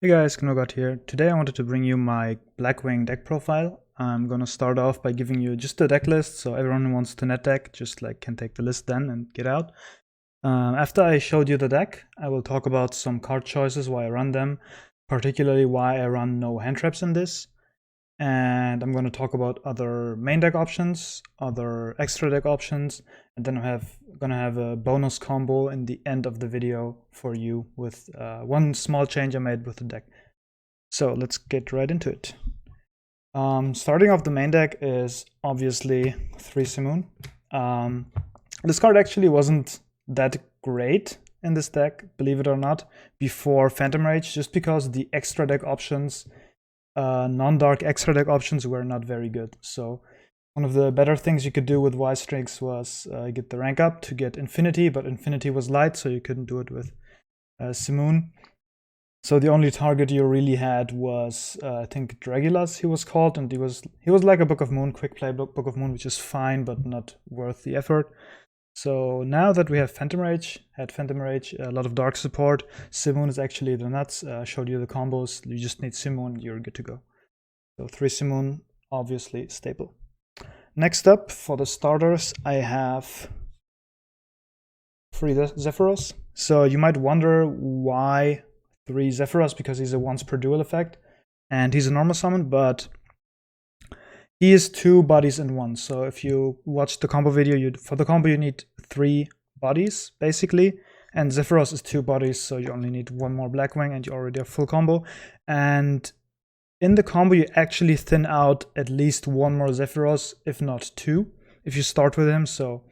Hey guys, Knogot here. Today I wanted to bring you my Blackwing deck profile. I'm gonna start off by giving you just a deck list, so everyone who wants to net deck just can take the list then and get out. After I showed you the deck, I will talk about some card choices, why I run them, particularly why I run no hand traps in this. And I'm going to talk about other main deck options, other extra deck options, and then I'm going to have a bonus combo in the end of the video for you with one small change I made with the deck. So let's get right into it. Starting off the main deck is obviously 3 Simoon. This card actually wasn't that great in this deck, believe it or not, before Phantom Rage, just because the extra deck options, non-dark extra deck options were not very good. So one of the better things you could do with Y Strings was get the rank up to get Infinity, but Infinity was light, so you couldn't do it with Simoon. So the only target you really had was, I think, Dragulas, he was called, and he was like a Book of Moon, quick play Book of Moon, which is fine, but not worth the effort. So now that we have Phantom Rage, a lot of dark support, Simoon is actually the nuts. Showed you the combos, you just need Simoon, you're good to go. So 3 Simoon, obviously staple. Next up, for the starters, I have 3 Zephyros. So you might wonder why 3 Zephyros, because he's a once per duel effect, and he's a normal summon, but he is 2 bodies in 1. So if you watch the combo video, for the combo you need 3 bodies, basically. And Zephyros is 2 bodies, so you only need 1 more Blackwing and you already have full combo. And in the combo, you actually thin out at least 1 more Zephyros, if not 2, if you start with him. So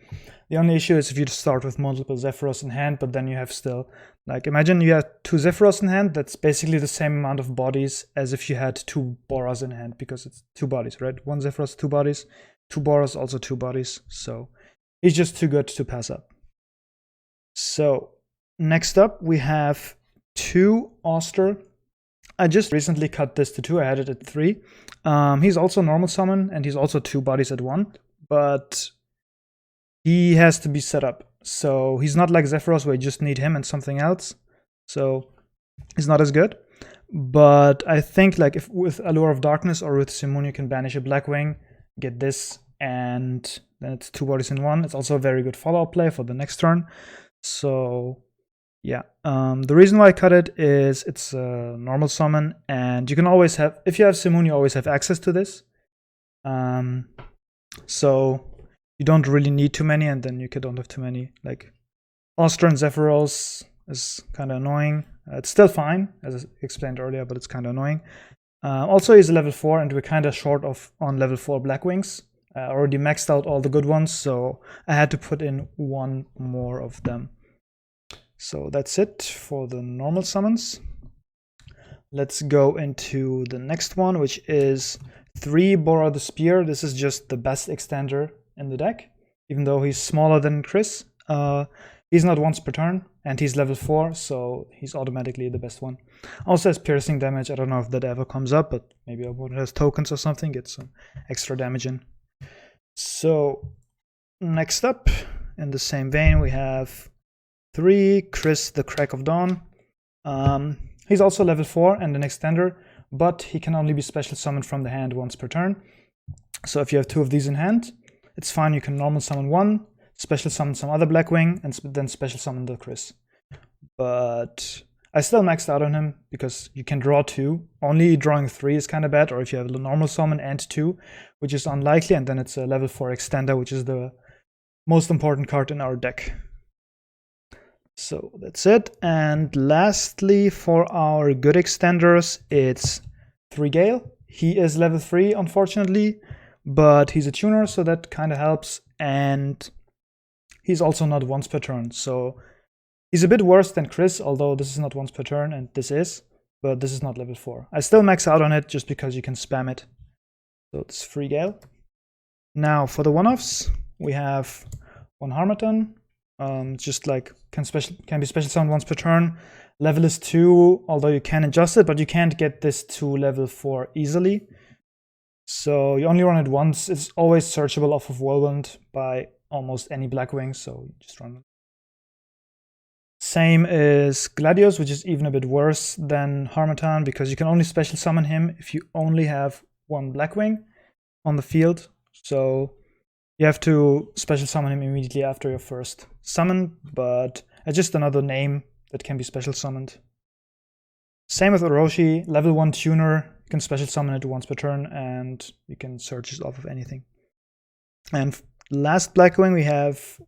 the only issue is if you start with multiple Zephyros in hand, but then you have still, like, imagine you have 2 Zephyros in hand, that's basically the same amount of bodies as if you had 2 Boras in hand, because it's 2 bodies, right? 1 Zephyros, 2 bodies, 2 Boras, also 2 bodies, so he's just too good to pass up. So next up, we have 2 Oster. I just recently cut this to 2, I had it at 3. He's also normal summon, and he's also 2 bodies at 1, but he has to be set up. So he's not like Zephyros where you just need him and something else. So he's not as good. But I think like if with Allure of Darkness or with Simoon you can banish a Blackwing, get this, and then it's 2 bodies in 1. It's also a very good follow-up play for the next turn. So yeah, the reason why I cut it is it's a normal summon, and you can always have, if you have Simoon, you always have access to this. So you don't really need too many, and then you don't have too many. Like Oster and Zephyros is kind of annoying. It's still fine, as I explained earlier, but it's kind of annoying. Also, he's a level 4, and we're kind of short on level 4 Blackwings. I already maxed out all the good ones, so I had to put in 1 more of them. So that's it for the normal summons. Let's go into the next one, which is 3 Bora the Spear. This is just the best extender in the deck, even though he's smaller than Chris. He's not once per turn, and he's level 4, so he's automatically the best one. Also has piercing damage. I don't know if that ever comes up, but maybe opponent has tokens or something, get some extra damage in. So next up, in the same vein, we have 3 Chris the Crack of Dawn. He's also level 4 and an extender, but he can only be special summoned from the hand once per turn. So if you have 2 of these in hand, it's fine, you can normal summon 1, special summon some other Blackwing, and then special summon the Chris. But I still maxed out on him because you can draw 2. Only drawing 3 is kind of bad, or if you have a normal summon and 2, which is unlikely, and then it's a level 4 extender, which is the most important card in our deck. So that's it. And lastly, for our good extenders, it's 3 Gale. He is level 3, unfortunately, but he's a tuner, so that kind of helps. And he's also not once per turn, so he's a bit worse than Chris, although this is not once per turn, and this is, but this is not level 4. I still max out on it just because you can spam it. So it's 3 Gale. Now for the one-offs, we have 1 Harmattan. Just like can be special summoned once per turn. Level is 2, although you can adjust it, but you can't get this to level 4 easily. So you only run it once. It's always searchable off of Whirlwind by almost any Blackwing, so you just run it. Same is Gladius, which is even a bit worse than Harmattan because you can only special summon him if you only have one Blackwing on the field. So you have to special summon him immediately after your first summon, but it's just another name that can be special summoned. Same with Orochi, level 1 tuner, you can special summon it once per turn and you can search it off of anything. And last Blackwing we have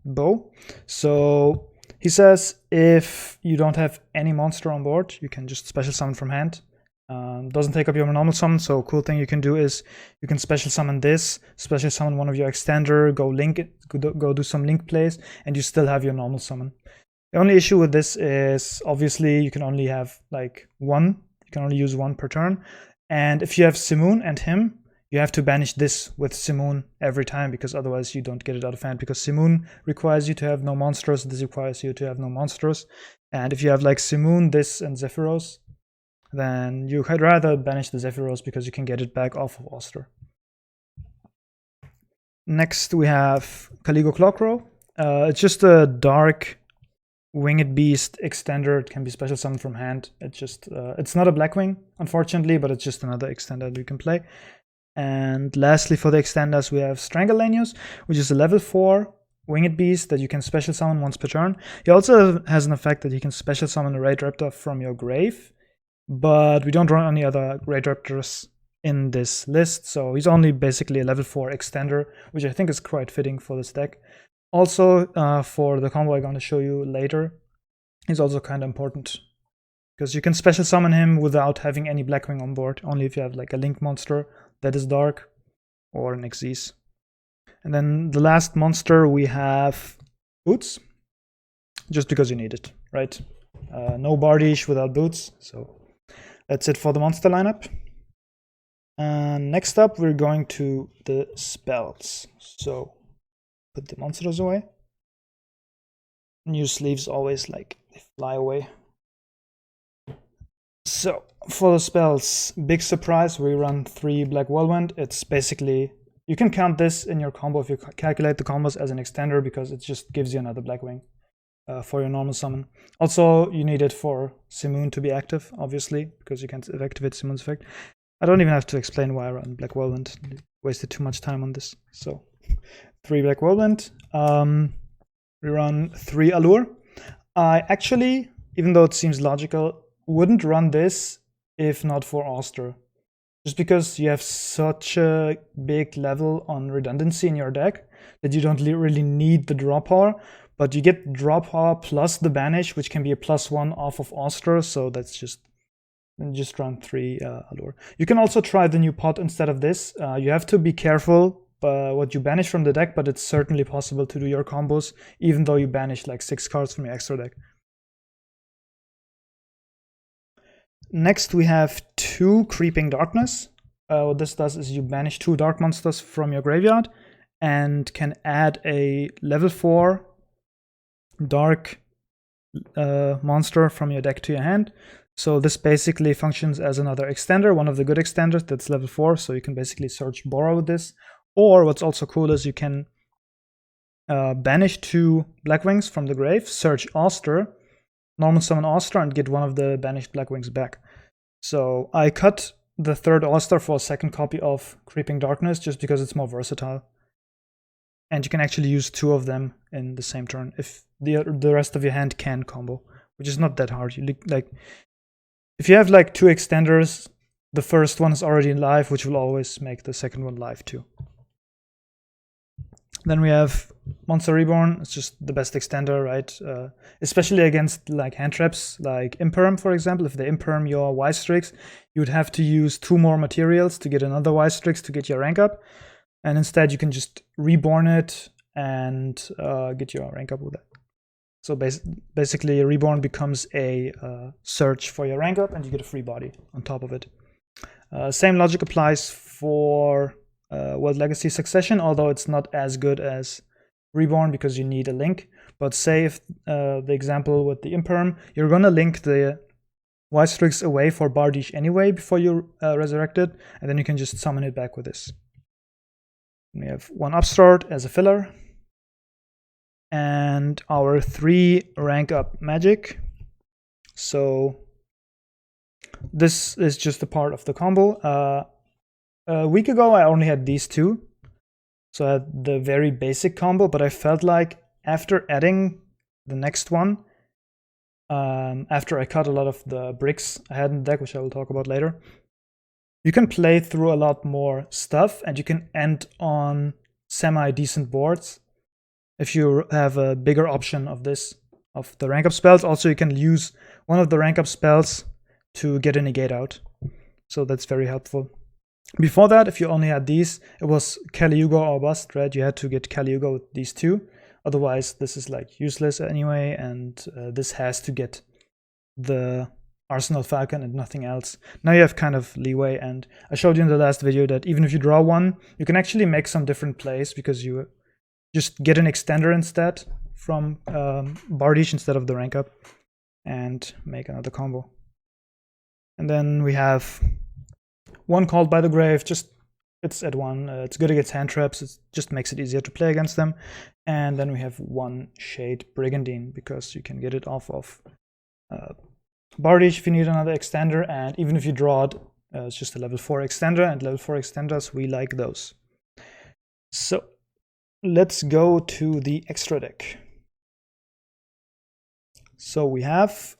Bo. So he says if you don't have any monster on board, you can just special summon from hand. Doesn't take up your normal summon, so cool thing you can do is you can special summon this, special summon one of your extender, go link it, go do some link plays, and you still have your normal summon. The only issue with this is obviously you can only have like one, you can only use one per turn, and if you have Simoon and him, you have to banish this with Simoon every time because otherwise you don't get it out of hand, because Simoon requires you to have no monsters, this requires you to have no monsters, and if you have like Simoon, this, and Zephyros, then you could rather banish the Zephyros because you can get it back off of Oster. Next we have Caligo Clockrow. It's just a dark winged beast extender. It can be special summoned from hand. It's not a Blackwing, unfortunately, but it's just another extender that you can play. And lastly, for the extenders, we have Strangulanius, which is a level 4 winged beast that you can special summon once per turn. He also has an effect that you can special summon a Raid Raptor from your grave, but we don't run any other Raid Raptors in this list, so he's only basically a level 4 extender, which I think is quite fitting for this deck. Also, for the combo I'm going to show you later, he's also kind of important because you can special summon him without having any Blackwing on board, only if you have like a Link monster that is dark or an Xyz. And then the last monster we have Boots, just because you need it, right? No Bardiche without Boots, so that's it for the monster lineup. And next up we're going to the spells. So put the monsters away. New sleeves always like they fly away. So for the spells, big surprise, we run 3 Black Whirlwind. It's basically, you can count this in your combo if you calculate the combos as an extender because it just gives you another Blackwing for your normal summon. Also, you need it for Simoon to be active, obviously, because you can't activate Simoon's effect. I don't even have to explain why I run Black Whirlwind. Wasted too much time on this. So 3 Black Whirlwind. We run 3 Allure. I actually, even though it seems logical, wouldn't run this if not for Oster. Just because you have such a big level on redundancy in your deck that you don't really need the draw power, but you get draw power plus the banish, which can be a +1 off of Oster, so that's just run 3 Allure. You can also try the new pot instead of this. You have to be careful what you banish from the deck, but it's certainly possible to do your combos even though you banish like 6 cards from your extra deck. Next we have 2 Creeping Darkness. What this does is you banish 2 dark monsters from your graveyard and can add a level 4 dark monster from your deck to your hand. So this basically functions as another extender, one of the good extenders that's level 4, so you can basically search Bora with this. Or what's also cool is you can banish 2 Blackwings from the grave, search Oster, normal summon Oster, and get one of the banished Blackwings back. So I cut the 3rd Oster for a 2nd copy of Creeping Darkness just because it's more versatile. And you can actually use 2 of them in the same turn if the rest of your hand can combo, which is not that hard. If you have like 2 extenders, the first one is already live, which will always make the second one live too. Then we have Monster Reborn. It's just the best extender, right? Especially against like hand traps, like Imperm, for example. If they Imperm your Y-Strix, you would have to use 2 more materials to get another Y-Strix to get your rank up. And instead, you can just Reborn it and get your rank up with it. So basically, Reborn becomes a search for your rank up, and you get a free body on top of it. Same logic applies for World Legacy Succession, although it's not as good as Reborn because you need a link. But say if the example with the Imperm, you're gonna link the Y-Strix away for Bardiche anyway before you resurrect it, and then you can just summon it back with this. And we have 1 Upstart as a filler. and our 3 rank up magic. So this is just a part of the combo. A week ago I only had these 2, so I had the very basic combo, but I felt like after adding the next one, after I cut a lot of the bricks I had in the deck, which I will talk about later, you can play through a lot more stuff and you can end on semi-decent boards if you have a bigger option of the rank up spells. Also, you can use one of the rank up spells to get a negate out, so that's very helpful. Before that, if you only had these, it was Caliugo or bust, right? You had to get Caliugo with these 2, otherwise this is like useless anyway, and this has to get the Arsenal Falcon and nothing else. Now you have kind of leeway, and I showed you in the last video that even if you draw 1, you can actually make some different plays because you just get an extender instead from Bardiche instead of the rank up and make another combo. And then we have 1 Called by the Grave, just it's at 1. It's good against hand traps, it just makes it easier to play against them. And then we have 1 Shade Brigandine because you can get it off of Bardiche if you need another extender, and even if you draw it, it's just a level 4 extender, and level 4 extenders, we like those. So let's go to the extra deck. So we have,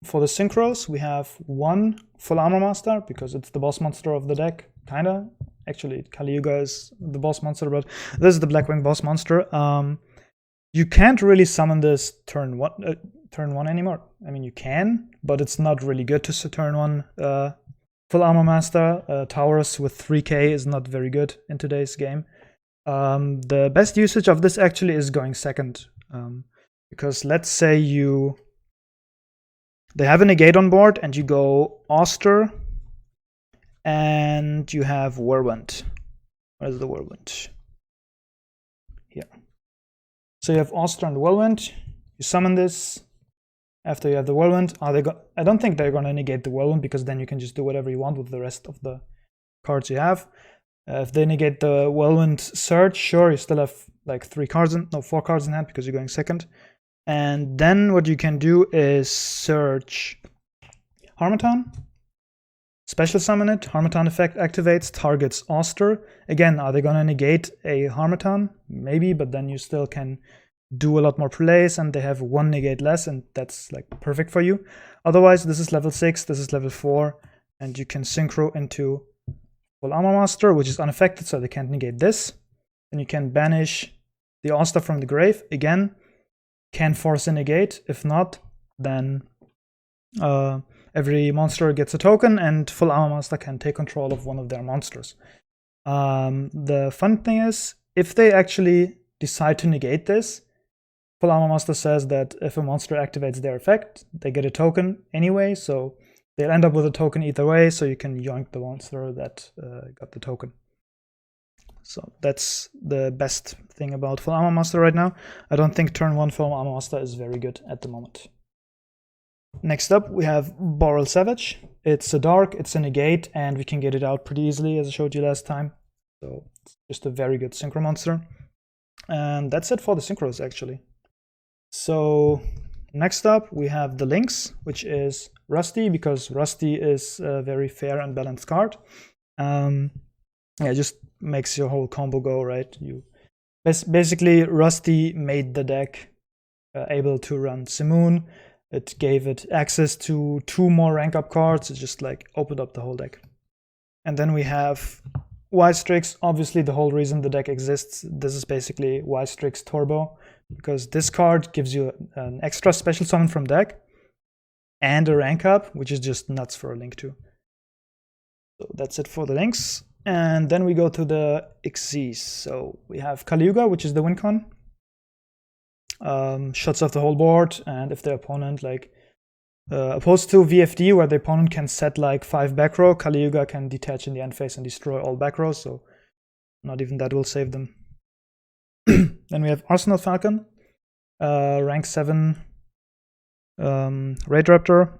for the synchros, we have 1 Full Armor Master because it's the boss monster of the deck, kinda. Actually, Caliuga is the boss monster, but this is the Blackwing boss monster. You can't really summon this turn 1 anymore. I mean, you can, but it's not really good to turn 1 Full Armor Master. Towers with 3k is not very good in today's game. The best usage of this actually is going second, because let's say they have a negate on board and you go Auster and you have Whirlwind. Where's the Whirlwind? Here. So you have Auster and Whirlwind. You summon this. After you have the Whirlwind, I don't think they're gonna negate the Whirlwind because then you can just do whatever you want with the rest of the cards you have. If they negate the Whirlwind Surge, sure, you still have like 4 cards in hand because you're going second. And then what you can do is search Harmattan, special summon it, Harmattan effect activates, targets Auster. Again, are they gonna negate a Harmattan? Maybe, but then you still can do a lot more plays and they have 1 negate less, and that's like perfect for you. Otherwise, this is level 6, this is level 4, and you can synchro into Full Armor Master, which is unaffected, so they can't negate this. And you can banish the Auster from the grave. Again, can force a negate. If not, then every monster gets a token and Full Armor Master can take control of one of their monsters. The fun thing is, if they actually decide to negate this, Full Armor Master says that if a monster activates their effect, they get a token anyway, so they'll end up with a token either way, so you can yoink the monster that got the token. So that's the best thing about Full Armor Master right now. I don't think turn 1 Full Armor Master is very good at the moment. Next up, we have Boral Savage. It's a dark, it's a negate, and we can get it out pretty easily, as I showed you last time. So it's just a very good synchro monster. And that's it for the synchros, actually. So next up, we have the Lynx, which is Rusty, because Rusty is a very fair and balanced card. Yeah, it just makes your whole combo go, right? You basically, Rusty made the deck able to run Simoon. It gave it access to 2 more rank up cards. It just like opened up the whole deck. And then we have Wystrix. Obviously, the whole reason the deck exists, this is basically Wystrix Turbo, because this card gives you an extra special summon from deck and a rank up, which is just nuts for a Link 2. So that's it for the Lynx. And then we go to the Xyz. So we have Caliuga, which is the win con. Shuts off the whole board, and if the opponent, like, opposed to VFD, where the opponent can set like 5 back row, Caliuga can detach in the end phase and destroy all back rows, so not even that will save them. Then we have Arsenal Falcon, rank 7 Raid Raptor,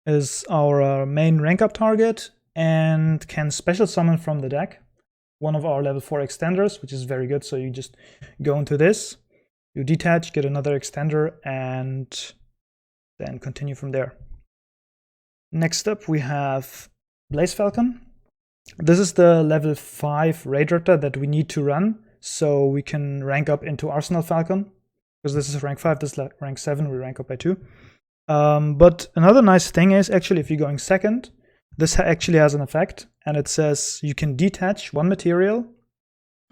is our main rank up target and can special summon from the deck one of our level 4 extenders, which is very good. So you just go into this, You detach, get another extender, and then continue from there. Next up, we have Blaze Falcon. This is the level 5 Raid Raptor that we need to run so we can rank up into Arsenal Falcon. Because this is rank 5, this is rank 7, we rank up by 2. But another nice thing is actually if you're going second, this actually has an effect, and it says you can detach 1 material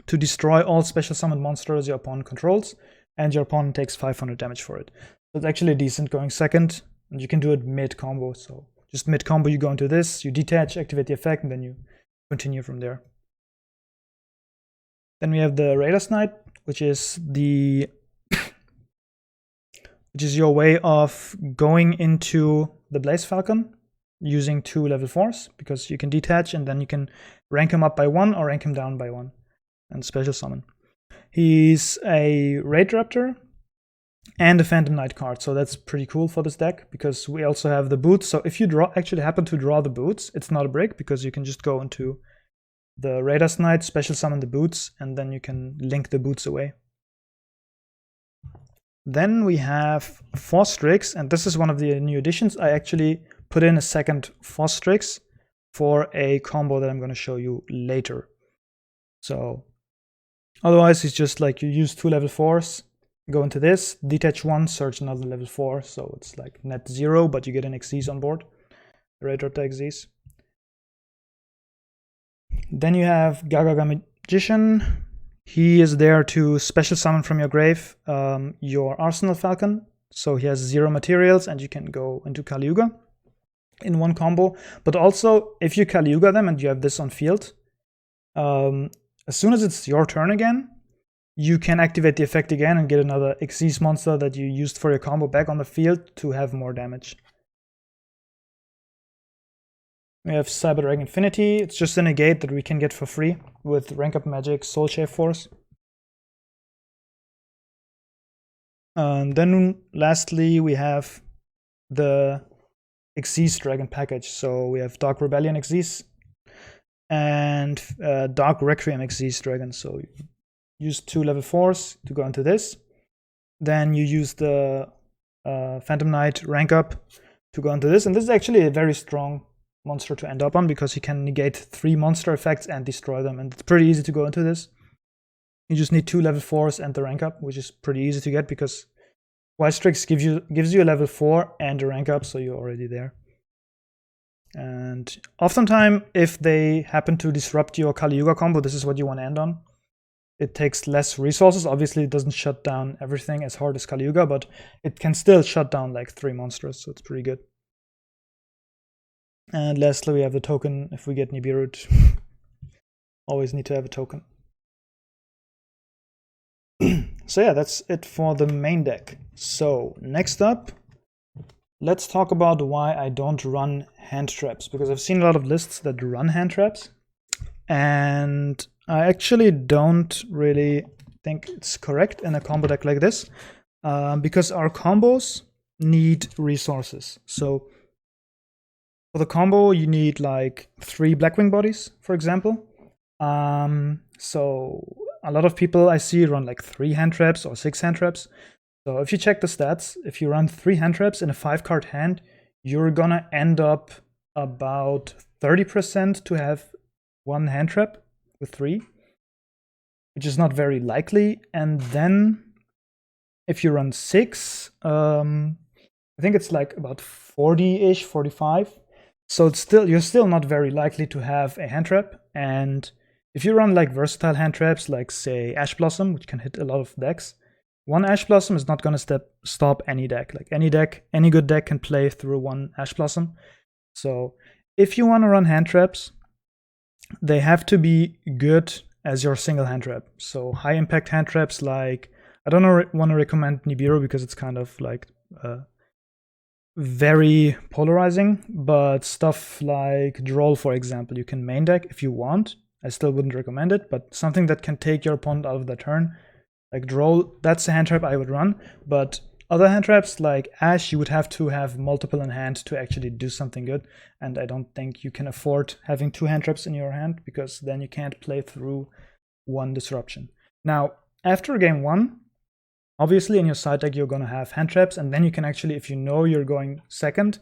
to destroy all special summoned monsters your opponent controls, and your opponent takes 500 damage for it. So it's actually decent going second, and you can do it mid-combo. So just mid-combo, you go into this, you detach, activate the effect, and then you continue from there. Then we have the Raider's Knight, which is your way of going into the Blaze Falcon using 2 level 4s, because you can detach and then you can rank him up by 1 or rank him down by 1 and special summon. He's a Raid Raptor and a Phantom Knight card, so that's pretty cool for this deck because we also have the boots. So if you actually happen to draw the boots, it's not a break because you can just go into the Raider's Knight, special summon the boots, and then you can link the boots away. Then we have Force Strix, and this is one of the new additions. I actually put in a second Force Strix for a combo that I'm going to show you later. So otherwise, it's just like you use 2 level 4s, go into this, detach 1, search another level 4, so it's like net 0, but you get an Xyz on board, Raid Raptor Xyz. Then you have Gagaga Magician. He is there to special summon from your grave your Arsenal Falcon. So he has 0 materials and you can go into Kali Yuga in 1 combo. But also, if you Kali Yuga them and you have this on field, as soon as it's your turn again, you can activate the effect again and get another Xyz monster that you used for your combo back on the field to have more damage. We have Cyber Dragon Infinity. It's just a negate that we can get for free with Rank Up Magic Soul Shave Force. And then lastly, we have the Xyz Dragon package. So we have Dark Rebellion Xyz and Dark Requiem Xyz Dragon. So you use 2 level 4s to go into this. Then you use the Phantom Knight rank up to go into this. And this is actually a very strong monster to end up on because he can negate 3 monster effects and destroy them, and it's pretty easy to go into this. You just need 2 level 4s and the rank up, which is pretty easy to get because Wild Strix gives you a level 4 and a rank up, so you're already there. And oftentimes, if they happen to disrupt your Kali Yuga combo, this is what you want to end on. It takes less resources. Obviously, it doesn't shut down everything as hard as Kali Yuga, but it can still shut down like 3 monsters, so it's pretty good. And lastly, we have the token if we get Nibiru. Always need to have a token. So yeah, that's it for the main deck. So next up, let's talk about why I don't run hand traps, because I've seen a lot of lists that run hand traps, and I actually don't really think it's correct in a combo deck like this, because our combos need resources. So for the combo, you need like 3 Blackwing bodies, for example. So a lot of people I see run like 3 hand traps or 6 hand traps. So if you check the stats, if you run 3 hand traps in a 5-card hand, you're gonna end up about 30% to have 1 hand trap with 3, which is not very likely. And then if you run 6, I think it's like about 40-ish, 45. So it's you're still not very likely to have a hand trap. And if you run like versatile hand traps, like say Ash Blossom, which can hit a lot of decks, 1 Ash Blossom is not gonna stop any deck. Like any good deck can play through 1 Ash Blossom. So if you want to run hand traps, they have to be good as your single hand trap. So high impact hand traps, like I don't want to recommend Nibiru because it's kind of like very polarizing, but stuff like Droll, for example, you can main deck if you want. I still wouldn't recommend it, but something that can take your opponent out of the turn, like Droll, that's a hand trap I would run. But other hand traps like Ash, you would have to have multiple in hand to actually do something good, and I don't think you can afford having 2 hand traps in your hand because then you can't play through 1 disruption. Now, after game 1, Obviously in your side deck you're going to have hand traps, and then you can actually, if you know you're going second,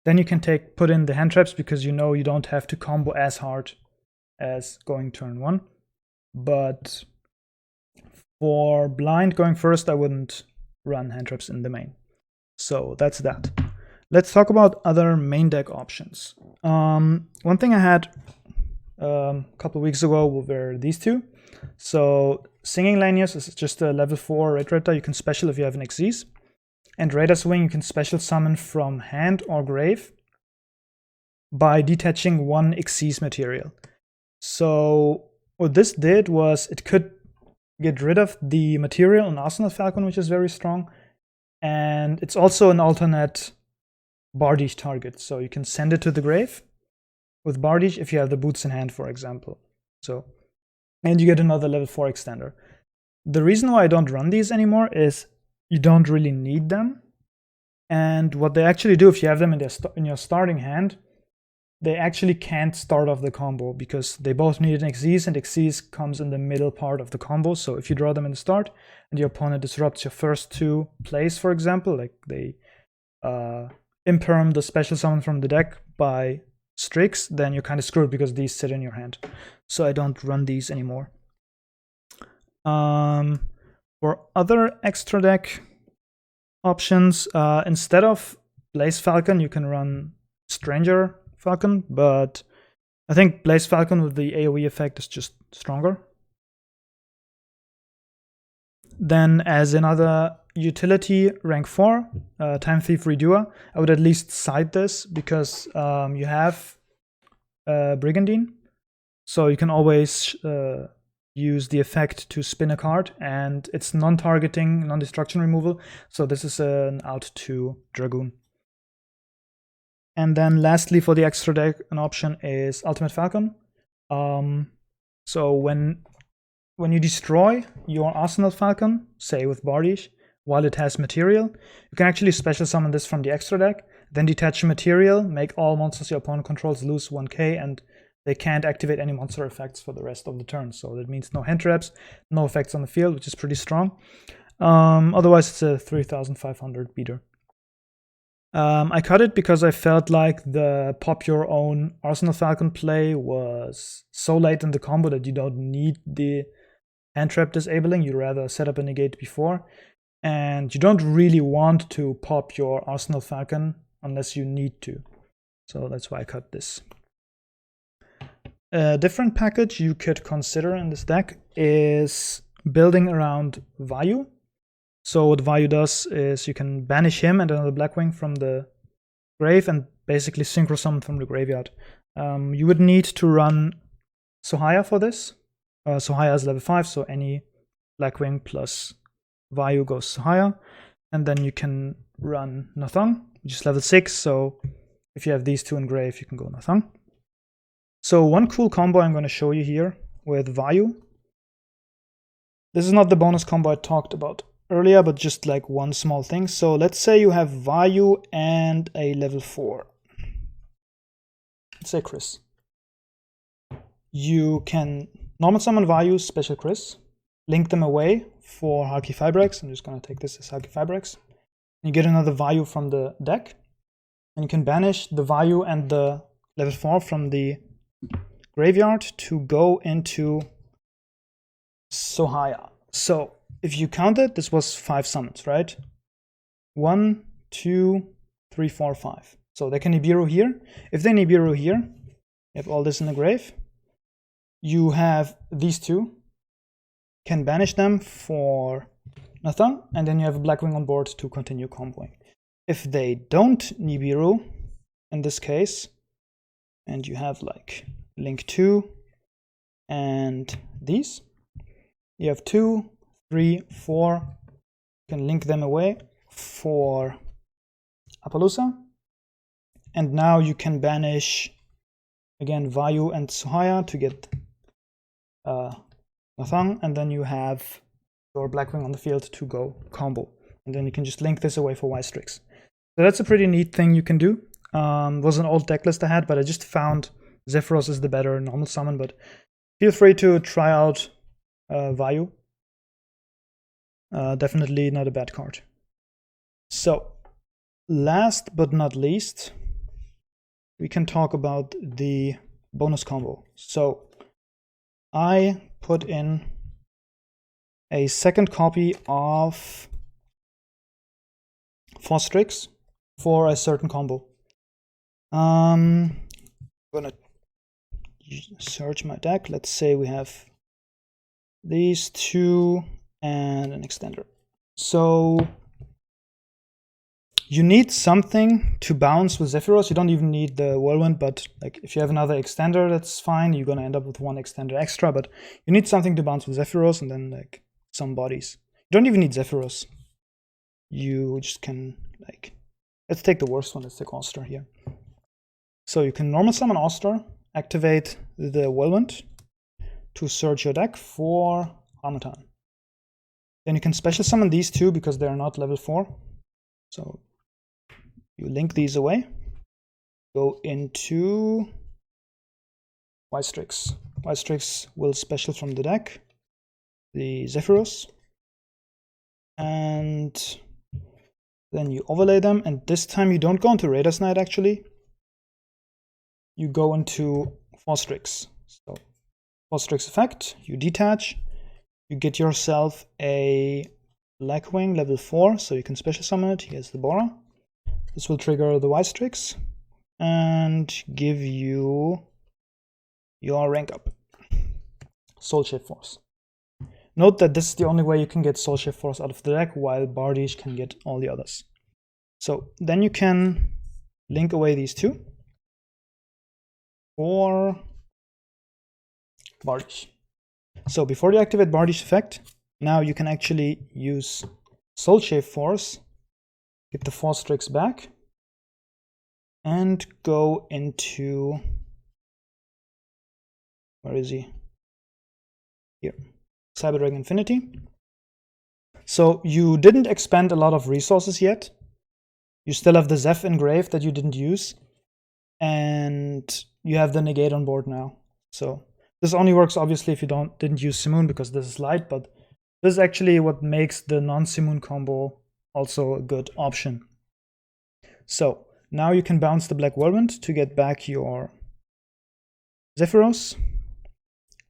then you can put in the hand traps, because you know you don't have to combo as hard as going turn 1. But for blind going first, I wouldn't run hand traps in the main. So that's that. Let's talk about other main deck options. One thing I had a couple weeks ago were these two. So Singing Lanius is just a level 4 Raid Raptor. You can special if you have an Xyz. And Raider's Wing you can special summon from hand or grave by detaching 1 Xyz material. So what this did was it could get rid of the material on Arsenal Falcon, which is very strong. And it's also an alternate Bardiche target. So you can send it to the grave with Bardiche if you have the boots in hand, for example. So, and you get another level 4 extender. The reason why I don't run these anymore is you don't really need them. And what they actually do, if you have them in your starting hand, they actually can't start off the combo, because they both need an Xyz, and Xyz comes in the middle part of the combo. So if you draw them in the start and your opponent disrupts your first 2 plays, for example, like they imperm the special summon from the deck by Strix, then you're kind of screwed because these sit in your hand. So I don't run these anymore. For other extra deck options, instead of Blaze Falcon, you can run Stranger Falcon, but I think Blaze Falcon with the AoE effect is just stronger. Then as another utility, rank 4, Time Thief Redoer, I would at least side this, because you have Brigandine, so you can always use the effect to spin a card, and it's non-targeting, non-destruction removal, so this is an out to Dragoon. And then lastly, for the extra deck, an option is Ultimate Falcon. So when you destroy your Arsenal Falcon, say with Bardiche, while it has material, you can actually special summon this from the extra deck, then detach material, make all monsters your opponent controls lose 1k, and they can't activate any monster effects for the rest of the turn. So that means no hand traps, no effects on the field, which is pretty strong. Otherwise, it's a 3,500 beater. I cut it because I felt like the pop your own Arsenal Falcon play was so late in the combo that you don't need the hand trap disabling. You'd rather set up a negate before. And you don't really want to pop your Arsenal Falcon unless you need to. So that's why I cut this. A different package you could consider in this deck is building around Vayu. So what Vayu does is you can banish him and another Blackwing from the grave and basically synchro summon from the graveyard. You would need to run Sohaya for this. Sohaya is level 5, so any Blackwing plus Vayu goes Sohaya. And then you can run Nathang, which is level 6, so if you have these two in grave, you can go Nathang. So one cool combo I'm going to show you here with Vayu. This is not the bonus combo I talked about earlier, but just like one small thing. So let's say you have Vayu and a level 4. Let's say Chris. You can normal summon Vayu, special Chris, link them away for Haki Fibrex. I'm just going to take this as Haki Fibrex. You get another Vayu from the deck, and you can banish the Vayu and the level 4 from the graveyard to go into Sohaya. So if you counted, this was 5 summons, right? 1, 2, 3, 4, 5. So they can Nibiru here. If they Nibiru here, you have all this in the grave. You have these two, can banish them for nothing, and then you have a Blackwing on board to continue comboing. If they don't Nibiru, in this case, and you have like link 2 and these, you have 2, 3, 4, you can link them away for Appaloosa, and now you can banish again Vayu and Sohaya to get Nathang, and then you have your Blackwing on the field to go combo, and then you can just link this away for Y-Strix. So that's a pretty neat thing you can do. Was an old deck list I had, but I just found Zephyros is the better normal summon, but feel free to try out Vayu. Definitely not a bad card. So, last but not least, we can talk about the bonus combo. So, I put in a second copy of Strix for a certain combo. I'm gonna search my deck. Let's say we have these two and an extender. So you need something to bounce with Zephyros. You don't even need the Whirlwind, but like if you have another extender, that's fine. You're gonna end up with one extender extra, but you need something to bounce with Zephyros and then like some bodies. You don't even need Zephyros. You just can like, let's take the worst one, let's take Oster here. So you can normal summon Oster, activate the Whirlwind to search your deck for Harmattan. Then you can special summon these two because they're not level 4. So you link these away, go into Strix. Strix will special from the deck the Zephyros, and then you overlay them, and this time you don't go into Raider's Knight actually. You go into Strix. So Strix effect, you detach, you get yourself a Blackwing level 4, so you can special summon it. Here's the Bora. This will trigger the Strix and give you your rank up, Soul Shape Force. Note that this is the only way you can get Soul Shape Force out of the deck, while Bardiche can get all the others. So then you can link away these two for Bardiche. So before you activate Bardiche effect, now you can actually use Soul Shape Force, get the Strix back, and go into, where is he? Here, Cyber Dragon Infinity. So you didn't expend a lot of resources yet. You still have the Zeph engraved that you didn't use, and you have the negate on board now. So this only works obviously if you didn't use Simoon, because this is light, but this is actually what makes the non-Simoon combo also a good option. So now you can bounce the Black Whirlwind to get back your Zephyros,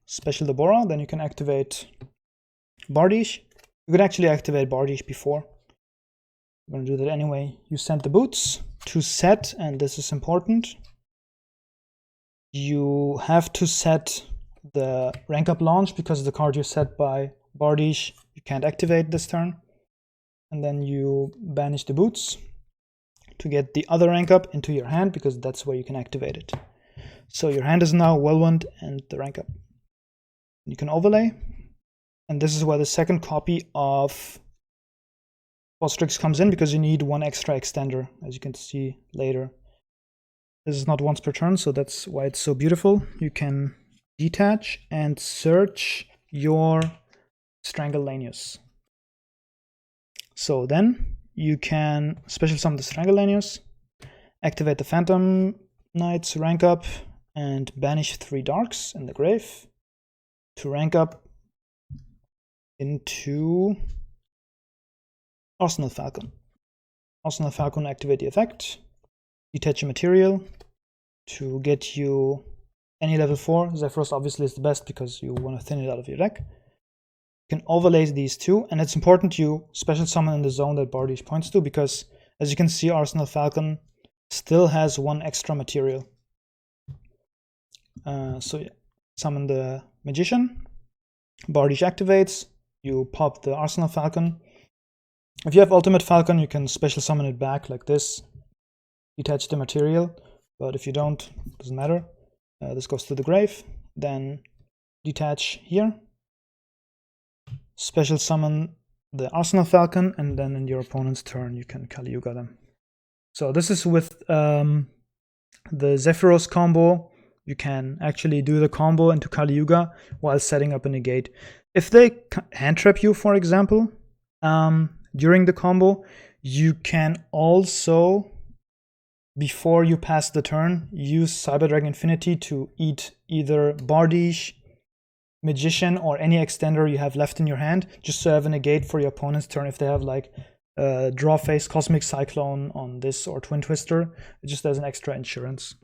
special the Bora, then you can activate Bardiche. You could actually activate Bardiche before. I'm gonna do that anyway. You send the boots to set, and this is important. You have to set the rank up launch, because the card you set by Bardiche you can't activate this turn. And then you banish the boots to get the other rank up into your hand, because that's where you can activate it. So your hand is now Whirlwind and the rank up. You can overlay, and this is where the second copy of Strix comes in, because you need one extra extender, as you can see later. This is not once per turn, so that's why it's so beautiful. You can detach and search your Strangulanius. So then you can special summon the Strangulanius, activate the Phantom Knight's rank up, and banish 3 darks in the grave to rank up into Arsenal Falcon. Arsenal Falcon, activate the effect, detach a material to get you any level 4. Zephyros obviously is the best because you want to thin it out of your deck. You can overlay these two, and it's important you special summon in the zone that Bardiche points to, because as you can see, Arsenal Falcon still has 1 extra material. So yeah, summon the Magician, Bardiche activates, you pop the Arsenal Falcon. If you have Ultimate Falcon, you can special summon it back like this, detach the material, but if you don't, it doesn't matter. This goes to the grave, then detach here, special summon the Arsenal Falcon, and then in your opponent's turn you can Kali Yuga them. So this is with the Zephyros combo. You can actually do the combo into Kali Yuga while setting up a negate. If they hand trap you, for example, during the combo, you can also, before you pass the turn, use Cyber Dragon Infinity to eat either Bardiche, Magician or any extender you have left in your hand, just to have a negate for your opponent's turn if they have like draw face, Cosmic Cyclone on this, or Twin Twister. It just has an extra insurance.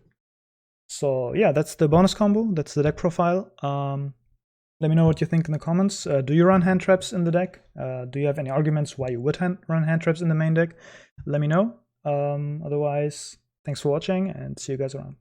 So yeah, that's the bonus combo. That's the deck profile. Let me know what you think in the comments. Do you run hand traps in the deck? Do you have any arguments why you would run hand traps in the main deck? Let me know. Otherwise, thanks for watching and see you guys around.